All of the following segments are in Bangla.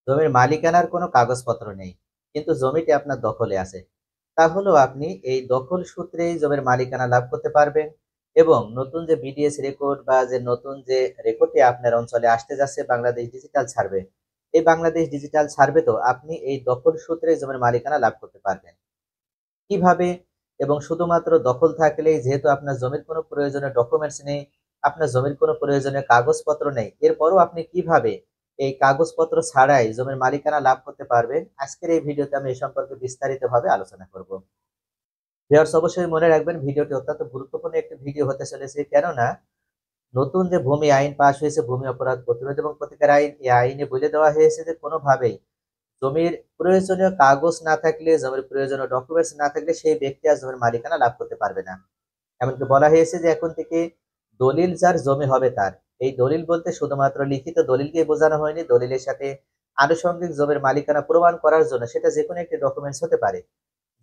জমির মালিকানার কোনো কাগজপত্র নেই, কিন্তু জমিটি আপনার দখলে আছে। তাহলেও আপনি এই দখল সূত্রেই জমির মালিকানা লাভ করতে পারবেন এবং নতুন যে বিডিএস রেকর্ড বা যে নতুন যে রেকর্ডটি আপনার অঞ্চলে আসতে যাচ্ছে বাংলাদেশ ডিজিটাল সার্ভে, এই বাংলাদেশ ডিজিটাল সার্ভেতেও আপনি এই দখল সূত্রে জমির মালিকানা লাভ করতে পারবেন। কিভাবে? এবং শুধুমাত্র দখল থাকলেই, যেহেতু আপনার জমির কোনো প্রয়োজনীয় ডকুমেন্টস নেই, আপনার জমির কোনো প্রয়োজনীয় কাগজপত্র নেই, এরপরও আপনি কিভাবে এই কাগজপত্র ছাড়াই জমির মালিকানা লাভ করতে পারবেন, আজকের এই ভিডিওতে আমি এই সম্পর্কে বিস্তারিতভাবে আলোচনা করব। ভিউয়ার্স, অবশ্যই মনে রাখবেন ভিডিওটি অত্যন্ত গুরুত্বপূর্ণ একটি ভিডিও হতে চলেছে, কেননা নতুন যে ভূমি আইন পাশ হয়েছে, ভূমি অপরাধ প্রতিরোধ এবং প্রতিকার আইন, এই আইনে বলে দেওয়া হয়েছে যে কোনোভাবেই জমির প্রয়োজনীয় কাগজ না থাকলে, জমির প্রয়োজনীয় ডকুমেন্টস না থাকলে সেই ব্যক্তি আর জমির মালিকানা লাভ করতে পারবে না। এমনকি বলা হয়েছে যে এখন থেকে দলিল যার জমি হবে তার। এই দলিল বলতে শুধুমাত্র লিখিত দলিলকেই বোঝানো হয়নি, দলিলের সাথে আনুষঙ্গিক জমির মালিকানা প্রমাণ করার জন্য সেটা যেকোনো একটি ডকুমেন্টস হতে পারে।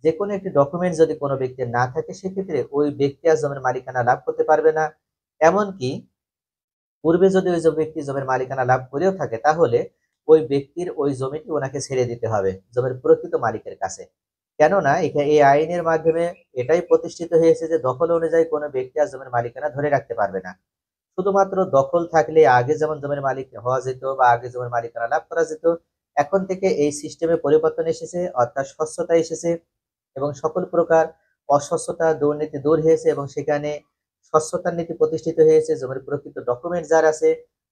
যেকোনো একটি ডকুমেন্টস যদি কোনো ব্যক্তির না থাকে, সেক্ষেত্রে ওই ব্যক্তি আর জমির মালিকানা লাভ করতে পারবে না। এমনকি পূর্বে যদি ওই যে ব্যক্তি জমির মালিকানা লাভ করেও থাকে, তাহলে ওই ব্যক্তির ওই জমিটি ওনাকে ছেড়ে দিতে হবে জমির প্রকৃত মালিকের কাছে। কেননা এখানে এই আইনের মাধ্যমে এটাই প্রতিষ্ঠিত হয়েছে যে দখল অনুযায়ী কোনো ব্যক্তি আর জমির মালিকানা ধরে রাখতে পারবে না। শুধুমাত্র দখল থাকলে আগে যেমন জমির মালিক হওয়া যেত বা আগে জমির মালিকানা লাভ করা যেত, এখন থেকে এই সিস্টেমে পরিবর্তন এসেছে, অর্থাৎ স্বচ্ছতা এসেছে এবং সকল প্রকার অস্বচ্ছতা দুর্নীতি দূর হয়েছে এবং সেখানে স্বচ্ছতার নীতি প্রতিষ্ঠিত হয়েছে। জমির প্রকৃত ডকুমেন্ট যার আছে,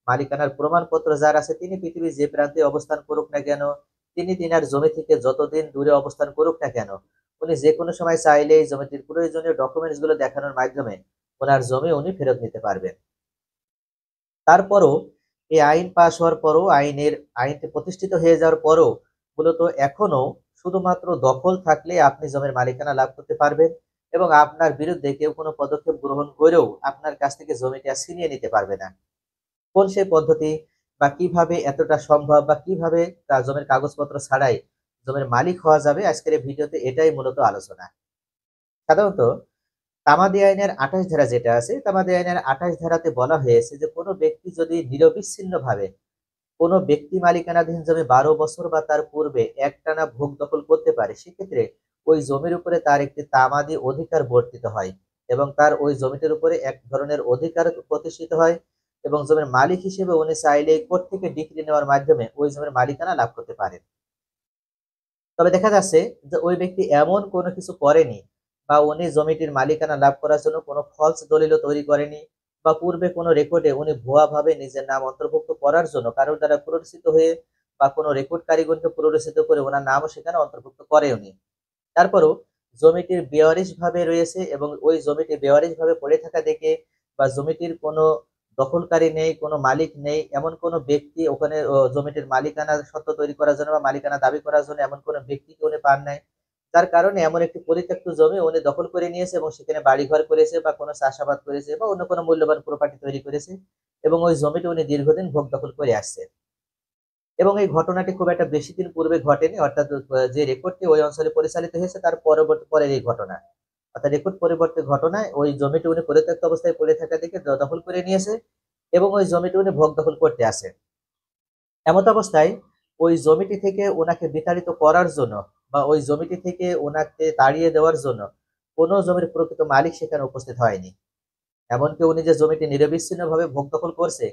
মালিকানার প্রমাণপত্র যার আছে, তিনি পৃথিবীর যে প্রান্তে অবস্থান করুক না কেন, তিনি তিনার জমি থেকে যতদিন দূরে অবস্থান করুক না কেন, উনি যে কোনো সময় চাইলেই জমিটির প্রয়োজনীয় ডকুমেন্টস গুলো দেখানোর মাধ্যমে ওনার জমি উনি ফেরত নিতে পারবেন। তারপরও এই আইন পাশ হওয়ার পরও, আইনটি প্রতিষ্ঠিত হয়ে যাওয়ার পরও মূলত এখনো শুধুমাত্র দখল থাকলে আপনি জমির মালিকানা লাভ করতে পারবেন এবং আপনার বিরুদ্ধে কেউ কোনো পদক্ষেপ গ্রহণ করেও আপনার কাছ থেকে জমিটা ছিনিয়ে নিতে পারবে না। কোন সেই পদ্ধতি বা কিভাবে এতটা সম্ভব বা কিভাবে তা জমির কাগজপত্র ছাড়াই জমির মালিক হওয়া যাবে, আজকের এই ভিডিওতে এটাই মূলত আলোচনা। সাধারণত তামাদি আইনের ২৮ ধারা যেটা আছে, তামাদি আইনের ২৮ ধারাতে বলা হয়েছে যে কোনো ব্যক্তি যদি নিরবিচ্ছিন্নভাবে কোনো ব্যক্তি মালিকানাধীন জমি ১২ বছর বা তার পূর্বে একটানা ভোগ দখল করতে পারে, সেক্ষেত্রে ওই জমির উপরে তার একটি তামাদি অধিকার বর্তিত হয় এবং তার ওই জমিটির উপরে এক ধরনের অধিকার প্রতিষ্ঠিত হয় এবং জমির মালিক হিসেবে উনি চাইলে কোর্ট থেকে ডিক্রি নেওয়ার মাধ্যমে ওই জমির মালিকানা লাভ করতে পারেন। তবে দেখা যাচ্ছে যে ওই ব্যক্তি এমন কোনো কিছু করেনি বা উনি জমিটির মালিকানা লাভ করার জন্য কোনো ফলস দলিলও তৈরি করেনি বা পূর্বে কোনো রেকর্ডে উনি ভুয়াভাবে নিজের নাম অন্তর্ভুক্ত করার জন্য কারোর দ্বারা প্ররোচিত হয়ে বা কোনো রেকর্ড কারিগরকে প্ররোচিত করে ওনার নামও সেখানে অন্তর্ভুক্ত করেওনি। তারপরও জমিটির বেওয়ারিশ ভাবে রয়েছে এবং ওই জমিটি বেওয়ারিশ ভাবে পড়ে থাকা দেখে বা জমিটির কোনো দখলকারী নেই, কোনো মালিক নেই, এমন কোনো ব্যক্তি ওখানে জমিটির মালিকানা সত্ত্ব তৈরি করার জন্য বা মালিকানা দাবি করার জন্য এমন কোনো ব্যক্তিকে উনি পান নাই। যার কারণে এমন একটি পরিত্যক্ত জমি উনি দখল করে নিয়েছে এবং সেখানে বাড়িঘর করেছে বা কোনো চাষাবাদ করেছে বা অন্য কোনো মূল্যবান প্রপার্টি তৈরি করেছে এবং ওই জমিটি উনি দীর্ঘদিন ভোগ দখল করে আসছে। এবং এই ঘটনাটি খুব একটা বেশি দিন পূর্বে ঘটেনি, অর্থাৎ যে রেকর্ডটি ওই অঞ্চলে পরিচালিত হয়েছে তার পরের এই ঘটনা। অর্থাৎ রেকর্ড পরিবর্তে ঘটনায় ওই জমিটি উনি পরিত্যক্ত অবস্থায় পড়ে থাকা দেখে দখল করে নিয়েছে এবং ওই জমিটি উনি ভোগ দখল করতে আসে। এমত অবস্থায় ওই জমিটি থেকে ওনাকে বিতাড়িত করার জন্য বা ওই জমিটি থেকে ওনাকে তাড়িয়ে দেওয়ার জন্য কোনো জমির প্রকৃত মালিক সেখানে উপস্থিত হয়নি। এমনকি উনি যে জমিটি নিরবিচ্ছিন্নভাবে ভোগ দখল করছে,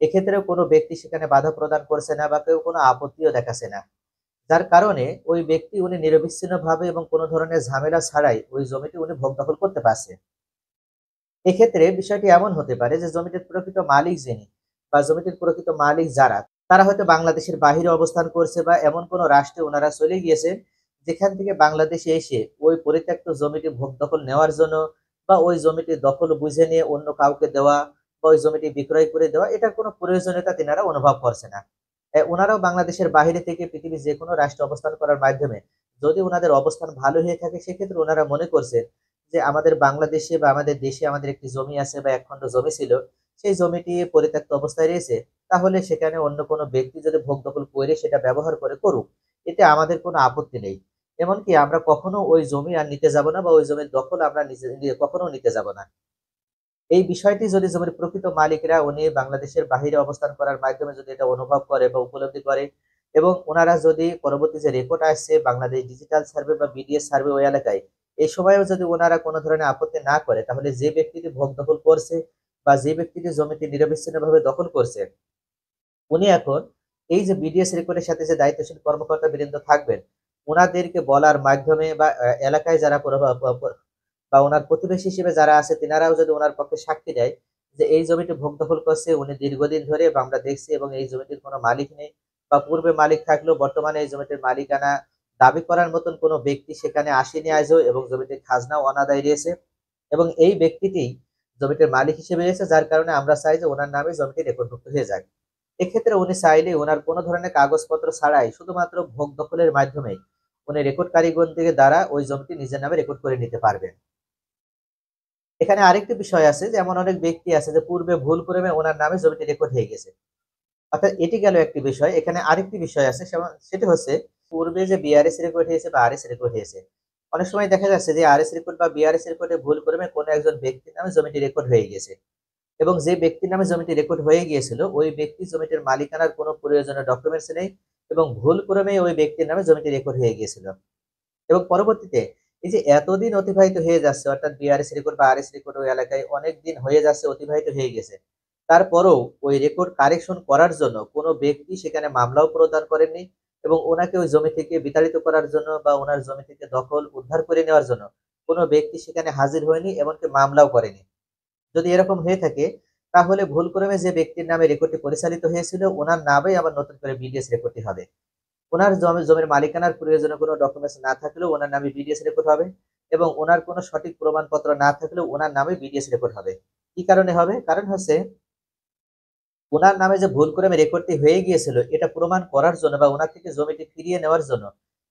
এক্ষেত্রেও কোনো ব্যক্তি সেখানে বাধা প্রদান করছে না বা কেউ কোনো আপত্তিও দেখাচ্ছে না। যার কারণে ওই ব্যক্তি উনি নিরবিচ্ছিন্নভাবে এবং কোনো ধরনের ঝামেলা ছাড়াই ওই জমিটি উনি ভোগ দখল করতে পারছে। এক্ষেত্রে বিষয়টি এমন হতে পারে যে জমিটির প্রকৃত মালিক যিনি বা জমিটির প্রকৃত মালিক যারা, তারা হয়তো বাংলাদেশের বাহিরে অবস্থান করছে বা এমন কোনো রাষ্ট্রে ওনারা চলে গিয়েছে যেখান থেকে বাংলাদেশে এসে ওই পরিত্যক্ত জমিটি ভোগ দখল নেওয়ার জন্য বা ওই জমিটি দখল বুঝে নিয়ে অন্য কাউকে দেওয়া বা ওই জমিটি বিক্রয় করে দেওয়া, এটার কোনো প্রয়োজনীয়তা তিনারা অনুভব করছে না। ওনারাও বাংলাদেশের বাহিরে থেকে পৃথিবীর যে কোনো রাষ্ট্রে অবস্থান করার মাধ্যমে যদি ওনাদের অবস্থান ভালো হয়ে থাকে, সেক্ষেত্রে ওনারা মনে করছে যে আমাদের বাংলাদেশে বা আমাদের দেশে আমাদের একটি জমি আছে বা একখণ্ড জমি ছিল, সেই জমিটি পরিত্যক্ত অবস্থায় রয়েছে, তাহলে সেখানে অন্য কোনো ব্যক্তি যদি ভোগ দখল করে সেটা ব্যবহার করে করুক, এতে আমাদের কোনো আপত্তি নেই। এমনকি আমরা কখনো ওই জমি আর নিতে যাব না বা ওই জমির দখল আমরা কখনো নিতে যাব না। এই বিষয়টি যদি জমির প্রকৃত মালিকরা উনি বাংলাদেশের বাহিরে অবস্থান করার মাধ্যমে যদি এটা অনুভব করে বা উপলব্ধি করে, এবং ওনারা যদি পরবর্তী যে রেকর্ড আসছে বাংলাদেশ ডিজিটাল সার্ভে বা বিডিএস সার্ভে ওই এলাকায়, এই সময়েও যদি ওনারা কোনো ধরনের আপত্তি না করে, তাহলে যে ব্যক্তিটি ভোগ দখল করছে বা যে ব্যক্তিটি জমিটি নিরবিচ্ছিন্নভাবে দখল করছে, উনি এখন এই যে বিডিএস রেকর্ডের সাথে যে দায়িত্বশীল কর্মকর্তা বৃন্দ থাকবেন, ওনাদেরকে বলার মাধ্যমে বা এলাকায় যারা বা ওনার প্রতিবেশী হিসেবে যারা আছে তেনারাও যদি ওনার পক্ষে সাক্ষী দেয় যে এই জমিটি ভোগ দখল করছে উনি দীর্ঘদিন ধরে বা আমরা দেখছি, এবং এই জমিটির কোনো মালিক নেই, বা পূর্বে মালিক থাকলেও বর্তমানে এই জমিটির মালিকানা দাবি করার মতন কোনো ব্যক্তি সেখানে আসেনি আজও, এবং জমিটির খাজনাও অনাদায় রয়েছে, এবং এই ব্যক্তিটি জমিটির মালিক হিসেবে রয়েছে, যার কারণে আমরা চাই যে ওনার নামে জমিটি রেকর্ডভুক্ত হয়ে যাক। এক্ষেত্রে উনি চাইলে ওনার কোনো ধরনের কাগজপত্র ছাড়াই শুধুমাত্র ভোগ দখলের মাধ্যমে উনি রেকর্ড কারিগর থেকে দ্বারা ওই জমিটি নিজের নামে রেকর্ড করে নিতে পারবেন। এখানে আরেকটি বিষয় আছে, যেমন অনেক ব্যক্তি আছে যে পূর্বে ভুল করে ওনার নামে জমিটি রেকর্ড হয়ে গেছে। অর্থাৎ এটি গেল একটি বিষয়। এখানে আরেকটি বিষয় আছে, সেটি হচ্ছে পূর্বে যে বিআরএস রেকর্ড হয়েছে বা আরএস রেকর্ড হয়েছে, অনেক সময় দেখা যাচ্ছে যে আরএস রেকর্ড বা বিআরএস রেকর্ডে ভুল করে কোনো একজন ব্যক্তির নামে জমিটি রেকর্ড হয়ে গেছে, এবং যে ব্যক্তির নামে জমিটি রেকর্ড হয়ে গিয়েছিল ওই ব্যক্তি জমিটির মালিকানার কোনো প্রয়োজনীয় ডকুমেন্টস নেই, এবং ভুল ক্রমে ওই ব্যক্তির নামে জমিটি রেকর্ড হয়ে গিয়েছিল, এবং পরবর্তীতে এই যে এতদিন অতিবাহিত হয়ে যাচ্ছে, অর্থাৎ বিআরএস রেকর্ড বা আরএস রেকর্ড ওই এলাকায় অনেক দিন হয়ে যাচ্ছে, অতিবাহিত হয়ে গেছে, তারপরেও ওই রেকর্ড কারেকশন করার জন্য কোনো ব্যক্তি সেখানে মামলাও প্রদান করেননি, এবং ওনাকে ওই জমি থেকে বিতাড়িত করার জন্য বা ওনার জমি থেকে দখল উদ্ধার করে নেওয়ার জন্য কোনো ব্যক্তি সেখানে হাজির হয়নি, এমনকি মামলাও করেনি। যদি এরকম হয়ে থাকে, তাহলে ভুলক্রমে যে ব্যক্তির নামে রেকর্ডটি পরিচালিত হয়েছিল ওনার নামেই আবার নতুন করে বিডিএস রেকর্ডটি হবে। ওনার জমির মালিকানার প্রয়োজনীয় কোনো ডকুমেন্টস না থাকলেও ওনার নামে বিডিএস রেকর্ড হবে, এবং ওনার কোনো সঠিক প্রমাণপত্র না থাকলেও ওনার নামে বিডিএস রেকর্ড হবে। কি কারণে হবে? কারণ হচ্ছে ওনার নামে যে ভুল করে রেকর্ডটি হয়ে গিয়েছিল এটা প্রমাণ করার জন্য বা ওনার থেকে জমিটি ফিরিয়ে নেওয়ার জন্য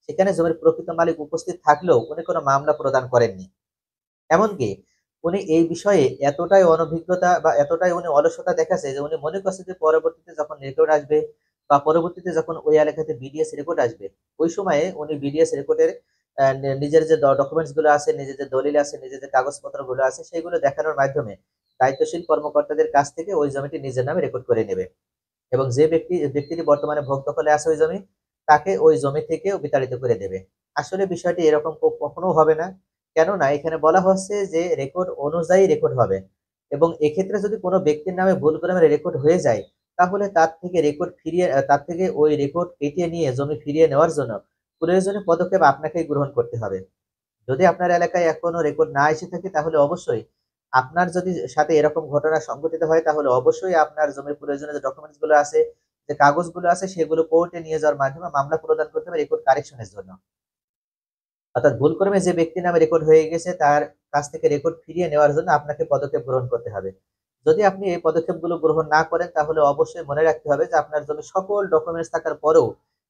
সেখানে জমির প্রকৃত মালিক উপস্থিত থাকলেও উনি কোনো মামলা প্রদান করেননি। এমনকি উনি এই বিষয়ে এতটাই অনভিজ্ঞতা বা এতটাই উনি অলসতা দেখাচ্ছে যে উনি মনে করছে যে পরবর্তীতে যখন রেকর্ড আসবে বা পরবর্তীতে যখন ওই এলাকাতে বিডিএস রেকর্ড আসবে, ওই সময়ে উনি বিডিএস রেকর্ডের নিজের যে ডকুমেন্টস গুলো আছে, নিজের যে দলিল আছে, নিজের যে কাগজপত্র গুলো আছে সেগুলো দেখানোর মাধ্যমে দায়িত্বশীল কর্মকর্তাদের কাছ থেকে ওই জমিটি নিজের নামে রেকর্ড করে নেবে, এবং যে ব্যক্তিটি বর্তমানে ভোগ দখলে আছে ওই জমি, তাকে ওই জমি থেকেও বিতাড়িত করে দেবে। আসলে বিষয়টি এরকম কখনো হবে না। কেননা এখানে বলা হচ্ছে যে রেকর্ড অনুযায়ী রেকর্ড হবে, এবং এক্ষেত্রে যদি কোনো ব্যক্তির নামে ভুল করে রেকর্ড হয়ে যায়, তাহলে তার থেকে ওই রেকর্ড কেটে নিয়ে জমি ফিরিয়ে নেওয়ার জন্য প্রয়োজনীয় পদক্ষেপ আপনাকেই গ্রহণ করতে হবে। যদি আপনার এলাকায় এখনো রেকর্ড না এসে থাকে, তাহলে অবশ্যই আপনার যদি সাথে এরকম ঘটনা সংঘটিত হয়, তাহলে অবশ্যই আপনার জমির প্রয়োজনীয় যে ডকুমেন্টস গুলো আছে, যে কাগজগুলো আছে, সেগুলো কোর্টে নিয়ে যাওয়ার মাধ্যমে মামলা প্রদান করতে হবে রেকর্ড কারেকশনের জন্য। অর্থাৎ ভুলক্রমে যে ব্যক্তির নামে রেকর্ড হয়ে গেছে তার কাছ থেকে রেকর্ড ফিরিয়ে নেওয়ার জন্য আপনাকে পদক্ষেপ গ্রহণ করতে হবে। যদি আপনি এই পদক্ষেপগুলো গ্রহণ না করেন, তাহলে অবশ্যই মনে রাখতে হবে যে আপনার জমির সকল ডকুমেন্টস থাকার পরেও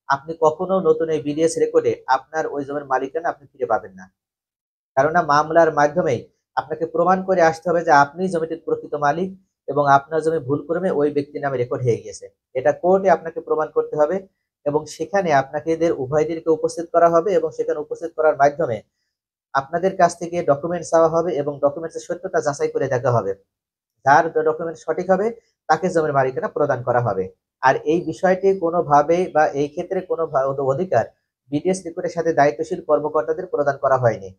আপনি কখনো নতুন এই বিডিএস রেকর্ডে আপনার ওই জমির মালিকানা আপনি ফিরে পাবেন না। কেননা মামলার মাধ্যমেই আপনাকে প্রমাণ করে আসতে হবে যে আপনিই জমিটির প্রকৃত মালিক, এবং আপনার জমি ভুলক্রমে ওই ব্যক্তির নামে রেকর্ড হয়ে গেছে। এটা কোর্টে আপনাকে প্রমাণ করতে হবে, এবং সেখানে আপনাকে এদের উভয়দেরকে উপস্থিত করা হবে, এবং সেখানে উপস্থিত করার মাধ্যমে আপনাদের কাছ থেকে ডকুমেন্টস চাওয়া হবে, এবং ডকুমেন্টসের সত্যতা যাচাই করে দেখা হবে। যার ডকুমেন্ট সঠিক হবে তাকে জমির মালিকানা প্রদান করা হবে। আর এই বিষয়টি কোনোভাবে বা এই ক্ষেত্রে কোনো অধিকার বিডিএস রেকর্ডের সাথে দায়িত্বশীল কর্মকর্তাদের প্রদান করা হয়নি।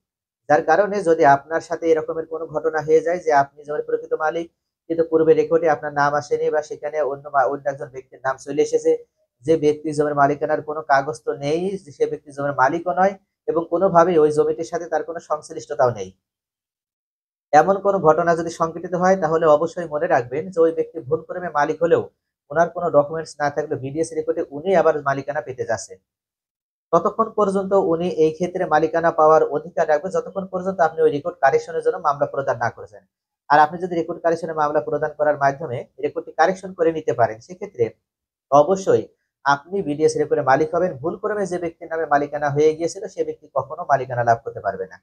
যার কারণে যদি আপনার সাথে এরকমের কোনো ঘটনা হয়ে যায় যে আপনি জমির প্রকৃত মালিক, কিন্তু পূর্বে রেকর্ডে আপনার নাম আসেনি বা সেখানে অন্য একজন ব্যক্তির নাম চলে এসেছে, যে ব্যক্তি জমির মালিকানার কোনো কাগজ তো নেই, সে ব্যক্তি জমির মালিকও নয়, এবং কোনোভাবেই ওই জমিটির সাথে তার কোনো সংশ্লিষ্টতাও নেই, এমন কোনো ঘটনা যদি সংঘটিত হয়, তাহলে অবশ্যই মনে রাখবেন যে ওই ব্যক্তি ভুল করে মালিক হলেও ওনার কোনো ডকুমেন্টস না থাকলে বিডিএস রেকর্ডে উনি আবার মালিকানা পেতে যাচ্ছে। ততক্ষণ পর্যন্ত উনি এই ক্ষেত্রে মালিকানা পাওয়ার অধিকার রাখবে যতক্ষণ পর্যন্ত আপনি ওই রেকর্ড কারেকশনের জন্য মামলা প্রদান না করেছেন। আর আপনি যদি রেকর্ড কারেকশনের মামলা প্রদান করার মাধ্যমে রেকর্ডটি কারেকশন করে নিতে পারেন, সেক্ষেত্রে অবশ্যই আপনি বিডিএস রেকর্ডে মালিক হবেন। ভুল ক্রমে যে ব্যক্তির নামে মালিকানা হয়ে গিয়েছিল সে ব্যক্তি কখনো মালিকানা লাভ করতে পারবে না।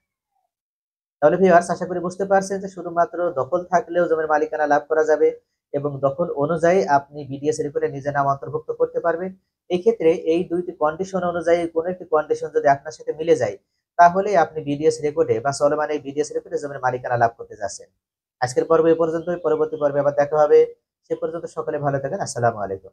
তাহলে ভিউয়ার্স, আশা করি বুঝতে পারছেন যে শুধুমাত্র দখল থাকলেও জমির মালিকানা লাভ করা যাবে, এবং দখল অনুযায়ী আপনি বিডিএস রেকর্ডে নিজের নাম অন্তর্ভুক্ত করতে পারবেন। এই ক্ষেত্রে এই দুইটি কন্ডিশন অনুযায়ী কোনো একটি কন্ডিশন যদি আপনার সাথে মিলে যায়, তাহলে আপনি বিডিএস রেকর্ডে বা চলমান এই বিডিএস রেকর্ডে জমির মালিকানা লাভ করতে যাচ্ছেন। আজকের পর্ব এই পর্যন্তই। পরবর্তী পর্বে আবার দেখা হবে। সে পর্যন্ত সকলে ভালো থাকেন। আসসালামু আলাইকুম।